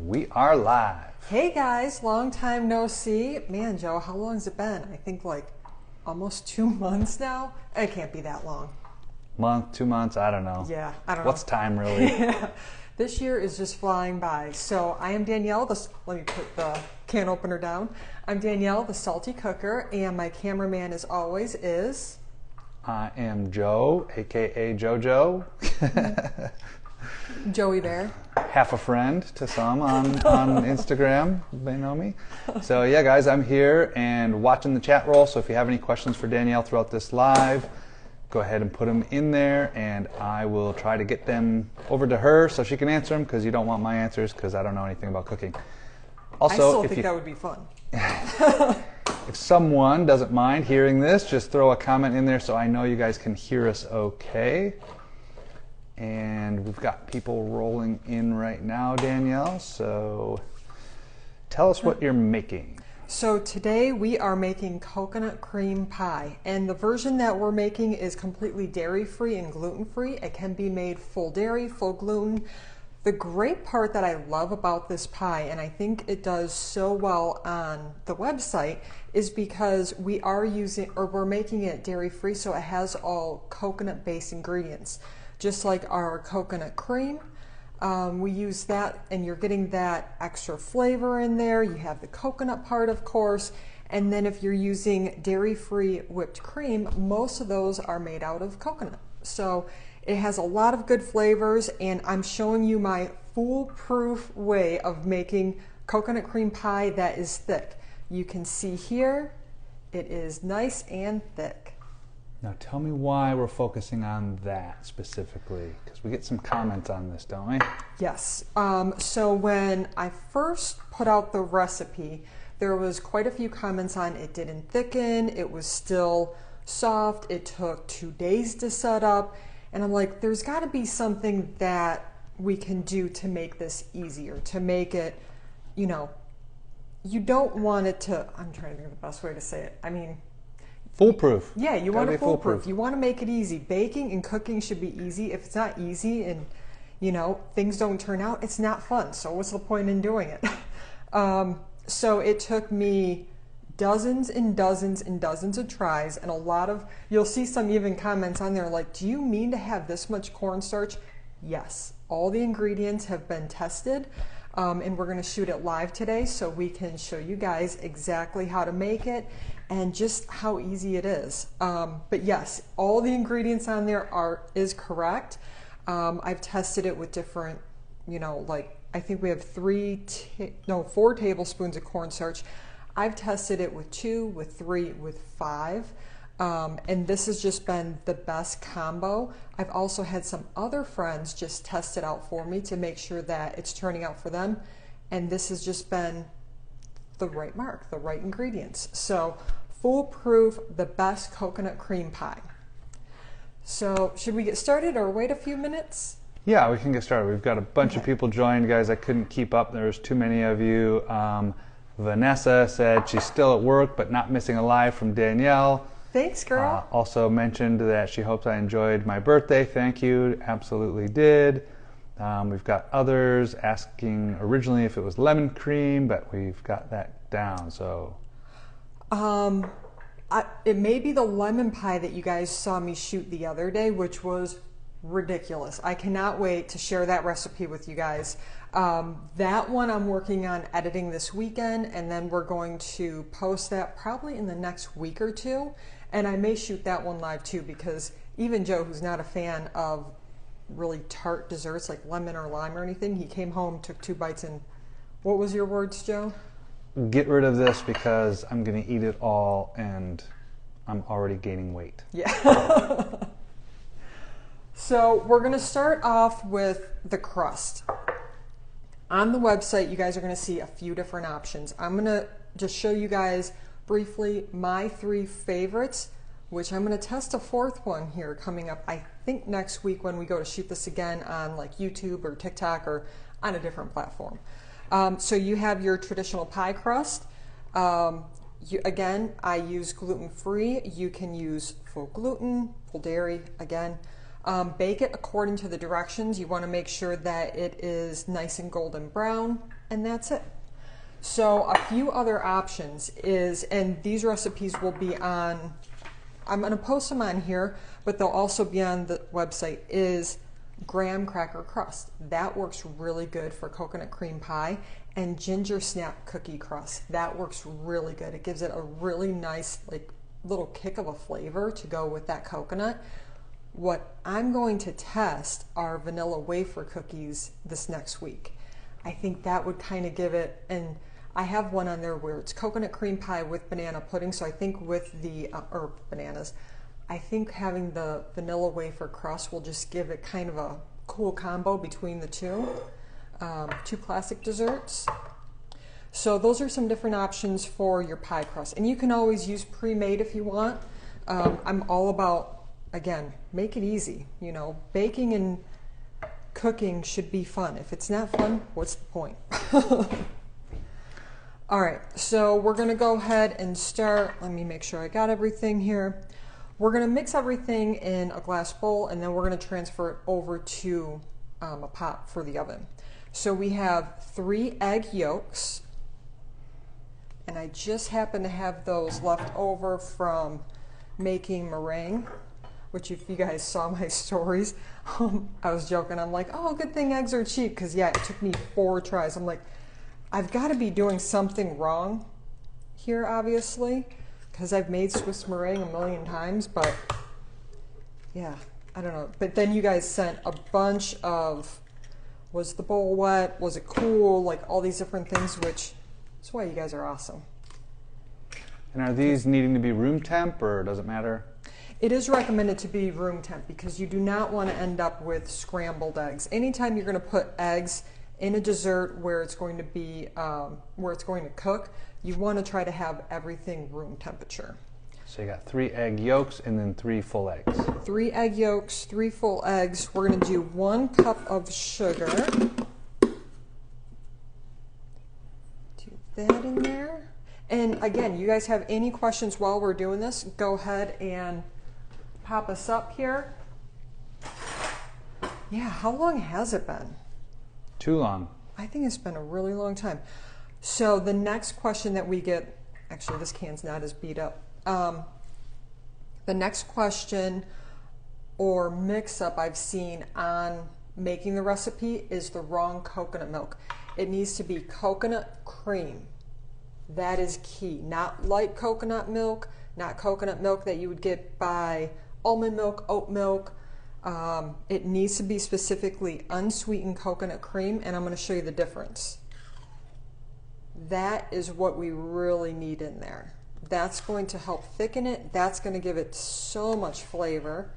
we are live. Hey guys, long time no see. Man, Joe, how long has it been? I think like almost 2 months now. It can't be that long. Month, 2 months, I don't know. Yeah, I don't know. What's time really? Yeah. This year is just flying by. So I am Danielle. Let me put the can opener down. I'm Danielle, the salty cooker, and my cameraman as always is... I am Joe, aka JoJo. Joey Bear. Half a friend to some on Instagram. They know me. So yeah, guys, I'm here and watching the chat roll. So if you have any questions for Danielle throughout this live, go ahead and put them in there, and I will try to get them over to her so she can answer them, because you don't want my answers because I don't know anything about cooking. Also, I still think that would be fun. If someone doesn't mind hearing this, just throw a comment in there so I know you guys can hear us okay. And we've got people rolling in right now, Danielle, so tell us what you're making. So today we are making coconut cream pie, and the version that we're making is completely dairy-free and gluten-free. It can be made full dairy, full gluten. The great part that I love about this pie, and I think it does so well on the website, is because we're making it dairy-free, so it has all coconut-based ingredients. Just like our coconut cream, we use that, and you're getting that extra flavor in there. You have the coconut part, of course, and then if you're using dairy-free whipped cream, most of those are made out of coconut. So it has a lot of good flavors, and I'm showing you my foolproof way of making coconut cream pie that is thick. You can see here, it is nice and thick. Now tell me why we're focusing on that specifically, because we get some comments on this, don't we? Yes. So when I first put out the recipe, there was quite a few comments on it didn't thicken, it was still soft, it took 2 days to set up, and I'm like, there's got to be something that we can do to make this easier, to make it, you know, you don't want it to, I'm trying to think of the best way to say it. I mean, foolproof. Yeah, you want it foolproof. You want to make it easy. Baking and cooking should be easy. If it's not easy and, you know, things don't turn out, it's not fun. So what's the point in doing it? So it took me dozens and dozens and dozens of tries, and a lot of, you'll see some even comments on there like, do you mean to have this much cornstarch? Yes, all the ingredients have been tested, and we're going to shoot it live today so we can show you guys exactly how to make it and just how easy it is. But yes, all the ingredients on there is correct. I've tested it with different, you know, like I think we have 4 tablespoons of cornstarch. I've tested it with 2, with 3, with 5. And this has just been the best combo. I've also had some other friends just test it out for me to make sure that it's turning out for them. And this has just been the right mark, the right ingredients. So foolproof, the best coconut cream pie. So should we get started or wait a few minutes? Yeah, we can get started. We've got a bunch of people joined, guys. I couldn't keep up. There was too many of you. Vanessa said she's still at work but not missing a live from Danielle. Thanks, girl. Also mentioned that she hopes I enjoyed my birthday. Thank you. Absolutely did. We've got others asking originally if it was lemon cream, but we've got that down. So, it may be the lemon pie that you guys saw me shoot the other day, which was ridiculous. I cannot wait to share that recipe with you guys. That one I'm working on editing this weekend, and then we're going to post that probably in the next week or 2. And I may shoot that one live too, because even Joe, who's not a fan of really tart desserts like lemon or lime or anything, he came home, took 2 bites, and what was your words, Joe? Get rid of this because I'm going to eat it all and I'm already gaining weight. Yeah. So we're going to start off with the crust. On the website, you guys are going to see a few different options. I'm going to just show you guys briefly my 3 favorites, which I'm going to test a 4th one here coming up, I think next week when we go to shoot this again on like YouTube or TikTok or on a different platform. So you have your traditional pie crust. Again, I use gluten-free. You can use full gluten, full dairy, again. Bake it according to the directions. You want to make sure that it is nice and golden brown, and that's it. So a few other options is, and these recipes will be on, I'm going to post them on here, but they'll also be on the website, is graham cracker crust. That works really good for coconut cream pie, and ginger snap cookie crust. That works really good. It gives it a really nice like little kick of a flavor to go with that coconut. What I'm going to test are vanilla wafer cookies this next week. I think that would kind of give it, and I have one on there where it's coconut cream pie with banana pudding, so I think with the, or bananas, I think having the vanilla wafer crust will just give it kind of a cool combo between the two classic desserts. So those are some different options for your pie crust. And you can always use pre-made if you want. I'm all about, again, make it easy. You know, baking and cooking should be fun. If it's not fun, what's the point? All right, so we're gonna go ahead and start. Let me make sure I got everything here. We're gonna mix everything in a glass bowl, and then we're gonna transfer it over to a pot for the oven. So we have 3 egg yolks, and I just happen to have those left over from making meringue, which if you guys saw my stories, I was joking. I'm like, oh, good thing eggs are cheap, because yeah, it took me 4 tries. I'm like, I've got to be doing something wrong here, obviously, because I've made Swiss meringue a million times, but yeah, I don't know. But then you guys sent a bunch of, was the bowl wet? Was it cool? Like all these different things, which is why you guys are awesome. And are these needing to be room temp, or does it matter? It is recommended to be room temp because you do not want to end up with scrambled eggs. Anytime you're going to put eggs in a dessert where it's going to be, where it's going to cook, you want to try to have everything room temperature. So you got 3 egg yolks and then 3 full eggs. 3 egg yolks, 3 full eggs. We're going to do 1 cup of sugar. Do that in there. And again, you guys have any questions while we're doing this, go ahead and pop us up here. Yeah, how long has it been? Too long. I think it's been a really long time. So the next question that we get, actually this can's not as beat up. The next question or mix-up I've seen on making the recipe is the wrong coconut milk. It needs to be coconut cream. That is key. Not light coconut milk, not coconut milk that you would get by almond milk, oat milk. It needs to be specifically unsweetened coconut cream, and I'm going to show you the difference. That is what we really need in there. That's going to help thicken it. That's going to give it so much flavor.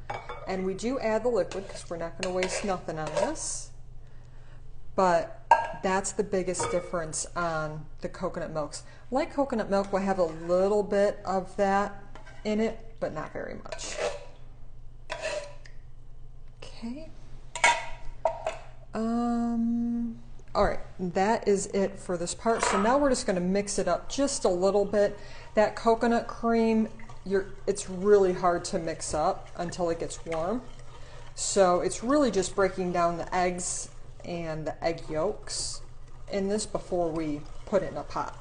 And we do add the liquid because we're not going to waste nothing on this. But that's the biggest difference on the coconut milks. Light coconut milk will have a little bit of that in it, but not very much. Okay. All right, that is it for this part. So now we're just going to mix it up just a little bit. That coconut cream, it's really hard to mix up until it gets warm. So it's really just breaking down the eggs and the egg yolks in this before we put it in a pot.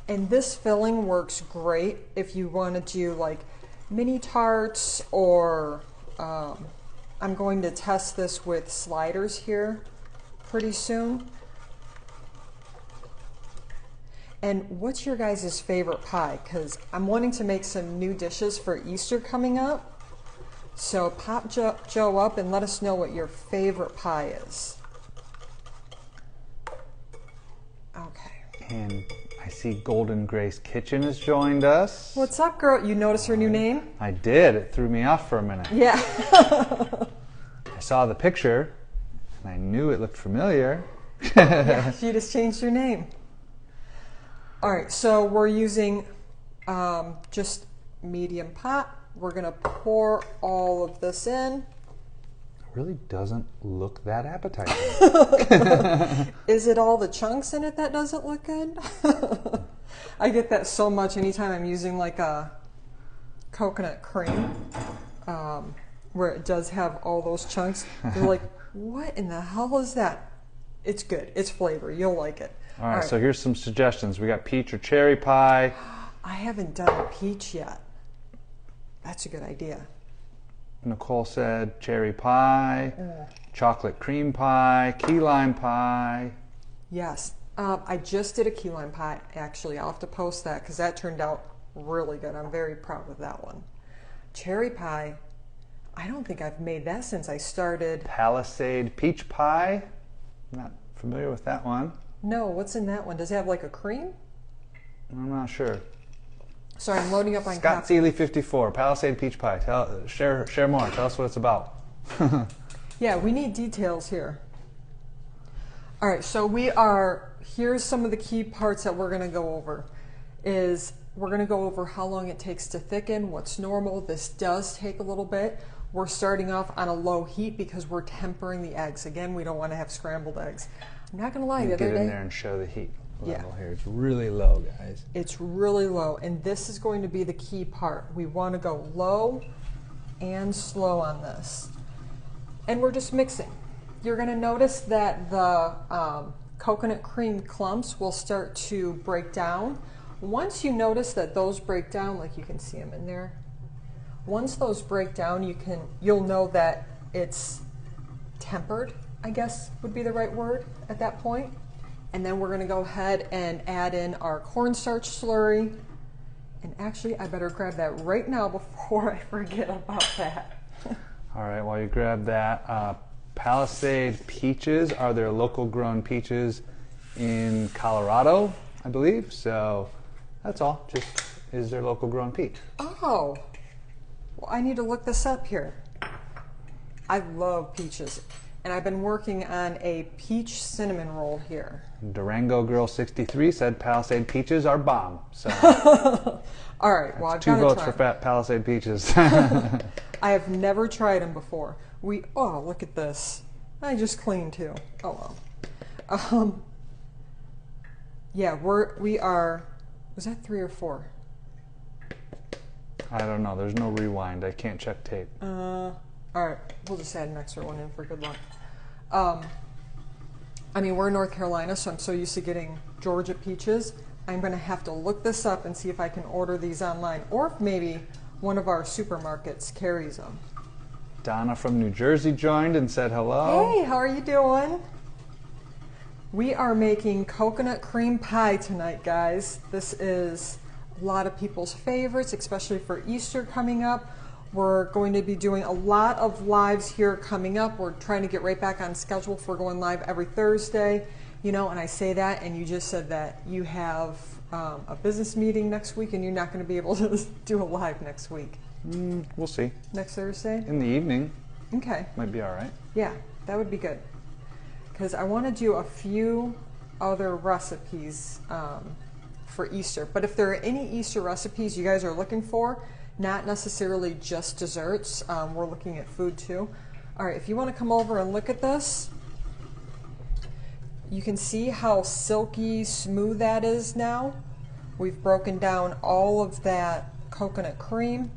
And this filling works great if you want to do like mini tarts, or I'm going to test this with sliders here pretty soon. And what's your guys' favorite pie? Because I'm wanting to make some new dishes for Easter coming up. So pop Joe up and let us know what your favorite pie is. Okay. And I see Golden Grace Kitchen has joined us. What's up, girl? You notice her new name? I did. It threw me off for a minute. Yeah. I saw the picture, and I knew it looked familiar. Yeah, she just changed her name. All right, so we're using just medium pot. We're going to pour all of this in. It really doesn't look that appetizing. Is it all the chunks in it that doesn't look good? I get that so much anytime I'm using like a coconut cream, where it does have all those chunks. They're like, what in the hell is that? It's good. It's flavor. You'll like it. All right, so here's some suggestions. We got peach or cherry pie. I haven't done a peach yet. That's a good idea. Nicole said cherry pie, chocolate cream pie, key lime pie. Yes. I just did a key lime pie, actually. I'll have to post that because that turned out really good. I'm very proud of that one. Cherry pie, I don't think I've made that since I started. Palisade peach pie. Not familiar with that one. No, what's in that one? Does it have like a cream? I'm not sure. Sorry, I'm loading up on Scott Seeley 54, Palisade peach pie. Share more. Tell us what it's about. Yeah, we need details here. All right, so here's some of the key parts that we're going to go over. We're going to go over how long it takes to thicken, what's normal. This does take a little bit. We're starting off on a low heat because we're tempering the eggs. Again, we don't want to have scrambled eggs. I'm not going to lie, the other day. Get in there and show the heat level here. It's really low, guys. It's really low, and this is going to be the key part. We want to go low and slow on this. And we're just mixing. You're going to notice that the coconut cream clumps will start to break down. Once you notice that those break down, like you can see them in there, once those break down, you'll know that it's tempered, I guess would be the right word at that point. And then we're going to go ahead and add in our cornstarch slurry. And actually, I better grab that right now before I forget about that. All right, while you grab that, Palisade peaches are their local grown peaches in Colorado, I believe. So that's all, just is their local grown peach. Oh, well, I need to look this up here. I love peaches. And I've been working on a peach cinnamon roll here. Durango Girl 63 said Palisade peaches are bomb. So all right, well, I've got to try. 2 votes for fat Palisade peaches. I have never tried them before. Oh, look at this. I just cleaned too. Oh well. Yeah, we are. Was that 3 or 4? I don't know. There's no rewind. I can't check tape. All right, we'll just add an extra one in for good luck. I mean, we're in North Carolina, so I'm so used to getting Georgia peaches. I'm going to have to look this up and see if I can order these online, or if maybe one of our supermarkets carries them. Donna from New Jersey joined and said hello. Hey, how are you doing? We are making coconut cream pie tonight, guys. This is a lot of people's favorites, especially for Easter coming up. We're going to be doing a lot of lives here coming up. We're trying to get right back on schedule for going live every Thursday. You know, and I say that, and you just said that you have a business meeting next week, and you're not going to be able to do a live next week. We'll see. Next Thursday? In the evening. Okay. Might be all right. Yeah, that would be good. Because I want to do a few other recipes for Easter. But if there are any Easter recipes you guys are looking for, not necessarily just desserts, we're looking at food too. All right, if you want to come over and look at this, you can see how silky smooth that is now. We've broken down all of that coconut cream.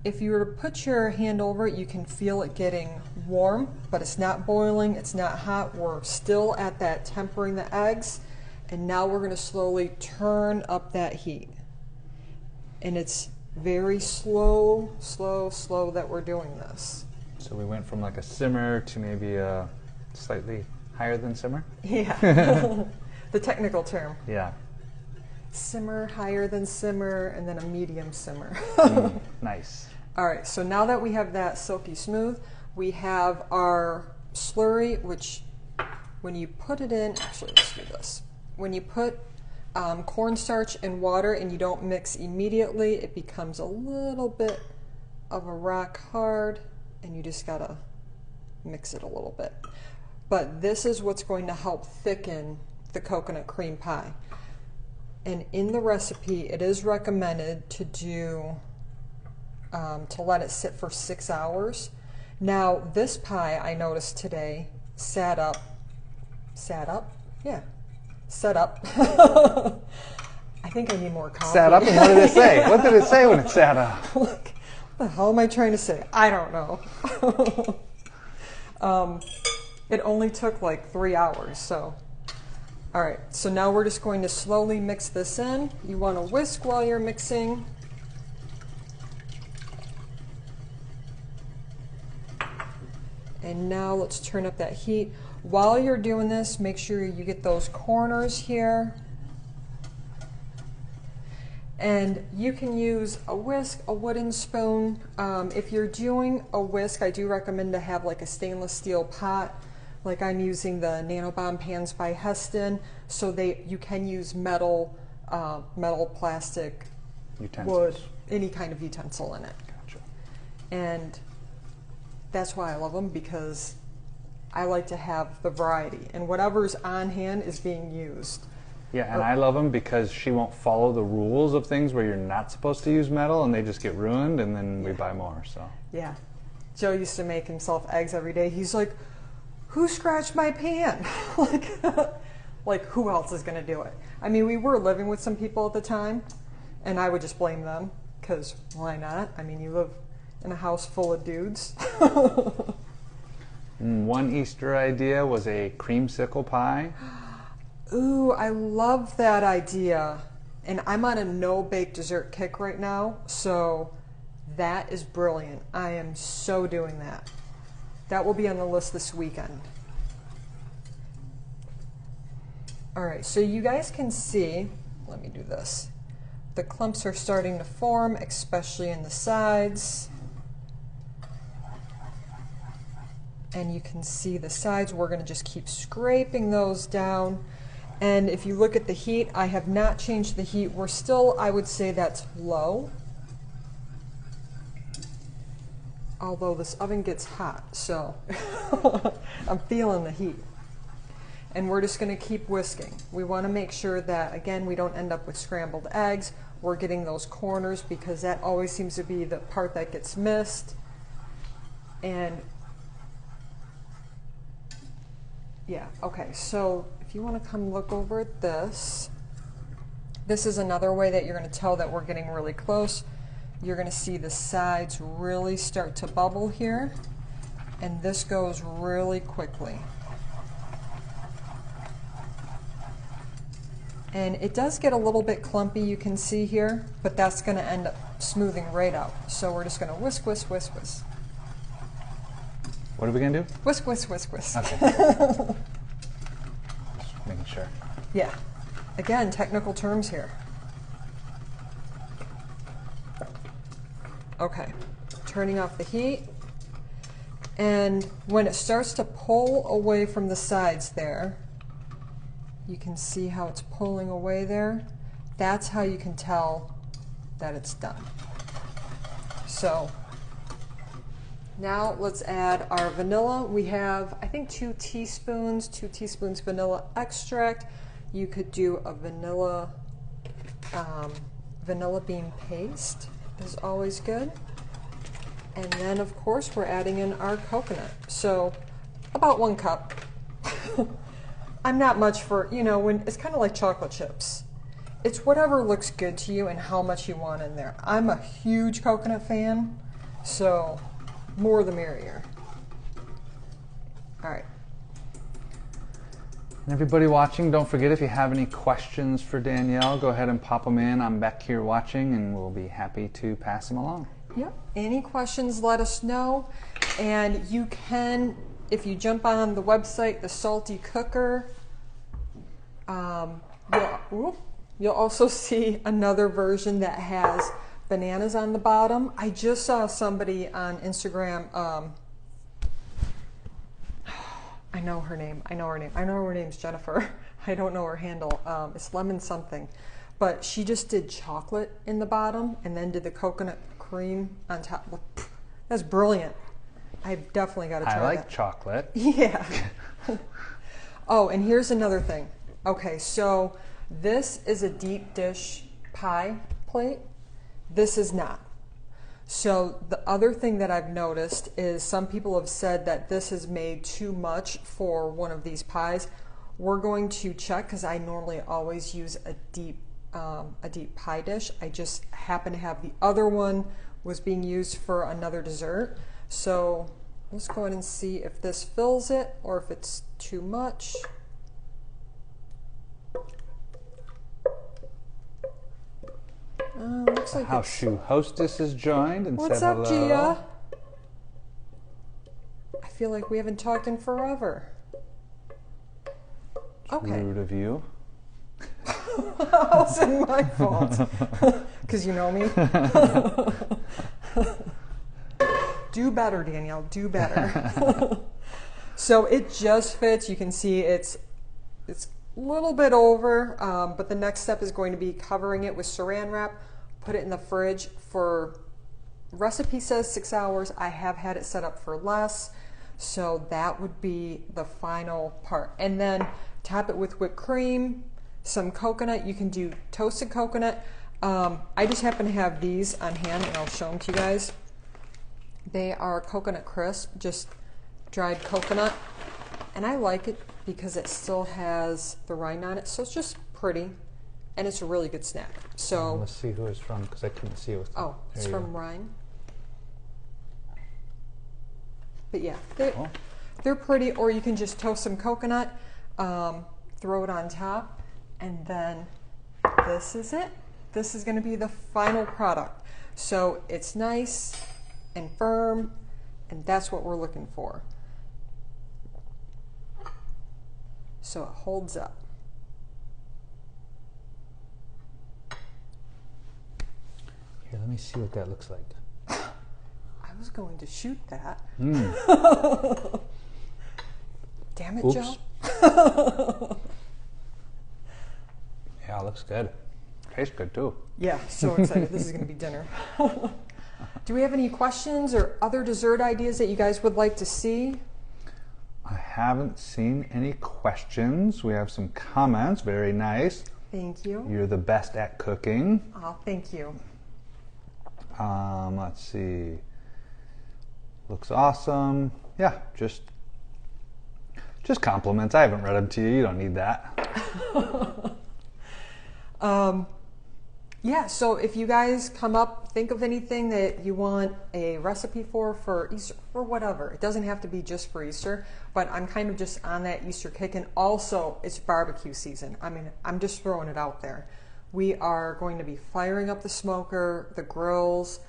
If you were to put your hand over it, you can feel it getting warm, but it's not boiling, it's not hot. We're still at that tempering the eggs, and now we're going to slowly turn up that heat. And it's very slow that we're doing this. So we went from like a simmer to maybe a slightly higher than simmer? Yeah, the technical term. Yeah. Simmer, higher than simmer, and then a medium simmer. Nice. All right, so now that we have that silky smooth, we have our slurry, which when you put it in, actually let's do this. When you put cornstarch and water and you don't mix immediately, it becomes a little bit of a rock hard, and you just gotta mix it a little bit. But this is what's going to help thicken the coconut cream pie. And in the recipe, it is recommended to do, to let it sit for 6 hours. Now, this pie I noticed today set up. I think I need more coffee. Sat up, and what did it say? What did it say when it sat up? What the hell am I trying to say? I don't know. It only took like 3 hours, so. All right, so now we're just going to slowly mix this in. You want to whisk while you're mixing. And now let's turn up that heat. While you're doing this, make sure you get those corners here. And you can use a whisk, a wooden spoon. If you're doing a whisk, I do recommend to have like a stainless steel pot. Like I'm using the Nanobomb pans by Heston, so you can use metal, plastic, Utensils. wood, any kind of utensil in it. Gotcha. And that's why I love them, because I like to have the variety, and whatever's on hand is being used. Yeah, and I love them because she won't follow the rules of things where you're not supposed to use metal, and they just get ruined, and then we buy more. So yeah, Joe used to make himself eggs every day. He's like, who scratched my pan? like who else is going to do it? I mean, we were living with some people at the time, and I would just blame them, because why not? I mean, you live in a house full of dudes. One Easter idea was a creamsicle pie. Ooh, I love that idea. And I'm on a no-bake dessert kick right now, so that is brilliant. I am so doing that. That will be on the list this weekend. All right, so you guys can see, let me do this. The clumps are starting to form, especially in the sides. And you can see the sides. We're gonna just keep scraping those down. And if you look at the heat, I have not changed the heat. We're still, I would say that's low. Although this oven gets hot, so I'm feeling the heat. And we're just gonna keep whisking. We wanna make sure that, again, we don't end up with scrambled eggs. We're getting those corners, because that always seems to be the part that gets missed. And yeah, okay, so if you wanna come look over at this, this is another way that you're gonna tell that we're getting really close. You're gonna see the sides really start to bubble here, and this goes really quickly. And it does get a little bit clumpy, you can see here, but that's gonna end up smoothing right out. So we're just gonna whisk, whisk, whisk, whisk. What are we gonna do? Whisk, whisk, whisk, whisk. Okay. Just making sure. Yeah. Again, technical terms here. Okay, turning off the heat. And when it starts to pull away from the sides there, you can see how it's pulling away there. That's how you can tell that it's done. So now let's add our vanilla. We have, I think, 2 teaspoons vanilla extract. You could do a vanilla bean paste is always good. And then of course we're adding in our coconut. So about 1 cup. I'm not much for, you know, when it's kind of like chocolate chips. It's whatever looks good to you and how much you want in there. I'm a huge coconut fan, so more the merrier. All right. And everybody watching, don't forget, if you have any questions for Danielle, go ahead and pop them in. I'm back here watching, and we'll be happy to pass them along. Yep. Any questions, let us know. And you can, if you jump on the website, the Salty Cooker, you'll also see another version that has bananas on the bottom. I just saw somebody on Instagram. I know her name. I know her name's Jennifer. I don't know her handle. It's lemon something. But she just did chocolate in the bottom and then did the coconut cream on top. That's brilliant. I've definitely got to try that. I like chocolate. Yeah. Oh, and here's another thing. Okay, so this is a deep dish pie plate. This is not. So the other thing that I've noticed is some people have said that this is made too much for one of these pies. We're going to check, because I normally always use a deep a deep pie dish. I just happen to have the other one was being used for another dessert. So let's go ahead and see if this fills it or if it's too much. Looks like House shoe hostess is joined and What's said up, hello. Gia? I feel like we haven't talked in forever. Okay. Rude of you. How's it my fault? Because you know me. Do better, Danielle. Do better. So it just fits. You can see it's a little bit over, but the next step is going to be covering it with saran wrap. Put it in the fridge for, recipe says 6 hours. I have had it set up for less. So that would be the final part. And then top it with whipped cream, some coconut. You can do toasted coconut. I just happen to have these on hand and I'll show them to you guys. They are coconut crisp, just dried coconut. And I like it because it still has the rind on it. So it's just pretty and it's a really good snack. So let's see who it's from because I couldn't see it. It's from Rhine. But yeah, they're pretty, or you can just toast some coconut, throw it on top, and then this is it. This is going to be the final product. So it's nice and firm, and that's what we're looking for. So it holds up. Here, let me see what that looks like. I was going to shoot that. Damn it, Oops. Joe. Yeah, it looks good. Tastes good too. Yeah, so excited. This is going to be dinner. Do we have any questions or other dessert ideas that you guys would like to see? I haven't seen any questions. We have some comments. Very nice. Thank you. You're the best at cooking. Oh, thank you. Let's see. Looks awesome. Yeah, just compliments. I haven't read them to you. You don't need that. Yeah, so if you guys come up, think of anything that you want a recipe for Easter, or whatever. It doesn't have to be just for Easter, but I'm kind of just on that Easter kick. And also, it's barbecue season. I mean, I'm just throwing it out there. We are going to be firing up the smoker, the grills.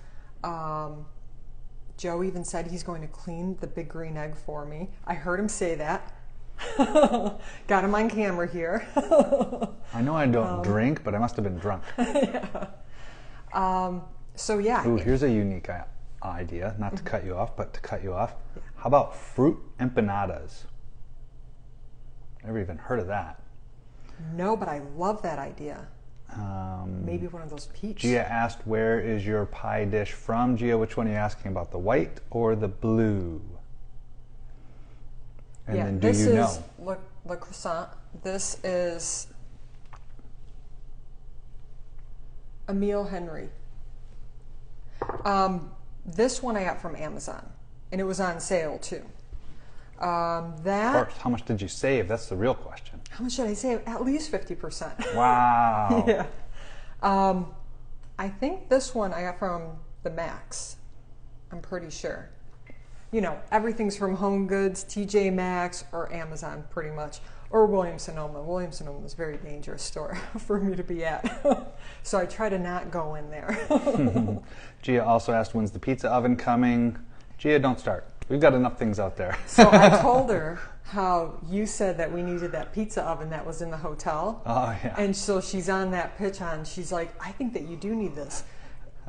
Joe even said he's going to clean the big green egg for me. I heard him say that. Got him on camera here. I know I don't drink, but I must have been drunk. Yeah. So yeah. Ooh, here's a unique idea. Not to cut you off, but to cut you off. Yeah. How about fruit empanadas? Never even heard of that. No, but I love that idea. Maybe one of those peach. Gia asked, where is your pie dish from? Gia, which one are you asking about, the white or the blue? And yeah, then do this you is know? Le Croissant. This is Emile Henry. This one I got from Amazon, and it was on sale too. Of course. How much did you save? That's the real question. How much did I save? At least 50%. Wow. Yeah. I think this one I got from the Max. I'm pretty sure. You know, everything's from Home Goods, TJ Maxx, or Amazon pretty much, or Williams-Sonoma. Williams-Sonoma is a very dangerous store for me to be at. So I try to not go in there. Gia also asked, when's the pizza oven coming? Gia, don't start. We've got enough things out there. So I told her how you said that we needed that pizza oven that was in the hotel. Oh, yeah. And so she's on that pitch on. She's like, I think that you do need this.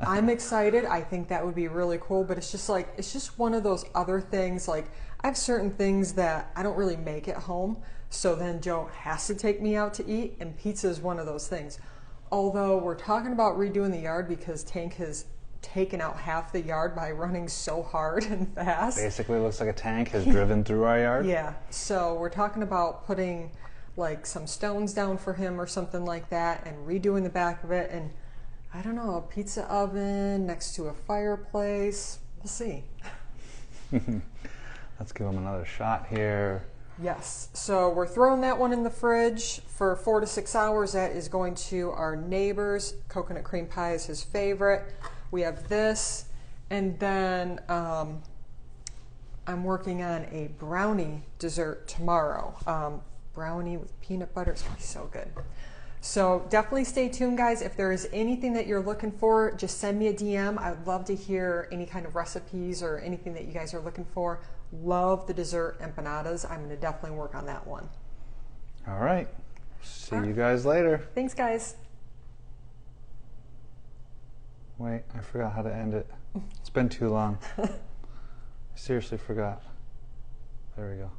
I'm excited. I think that would be really cool, but it's just one of those other things. Like, I have certain things that I don't really make at home, so then Joe has to take me out to eat, and pizza is one of those things. Although we're talking about redoing the yard because Tank has taken out half the yard by running so hard and fast. Basically, it looks like a tank has driven through our yard. Yeah, so we're talking about putting like some stones down for him or something like that, and redoing the back of it, and I don't know, a pizza oven next to a fireplace. We'll see. Let's give him another shot here. Yes, so we're throwing that one in the fridge for 4 to 6 hours. That is going to our neighbor's. Coconut cream pie is his favorite. We have this, and then I'm working on a brownie dessert tomorrow. Brownie with peanut butter. It's going to be so good. So definitely stay tuned, guys. If there is anything that you're looking for, just send me a DM. I would love to hear any kind of recipes or anything that you guys are looking for. Love the dessert empanadas. I'm going to definitely work on that one. All right. See you guys later. Thanks, guys. Wait, I forgot how to end it. It's been too long. I seriously forgot. There we go.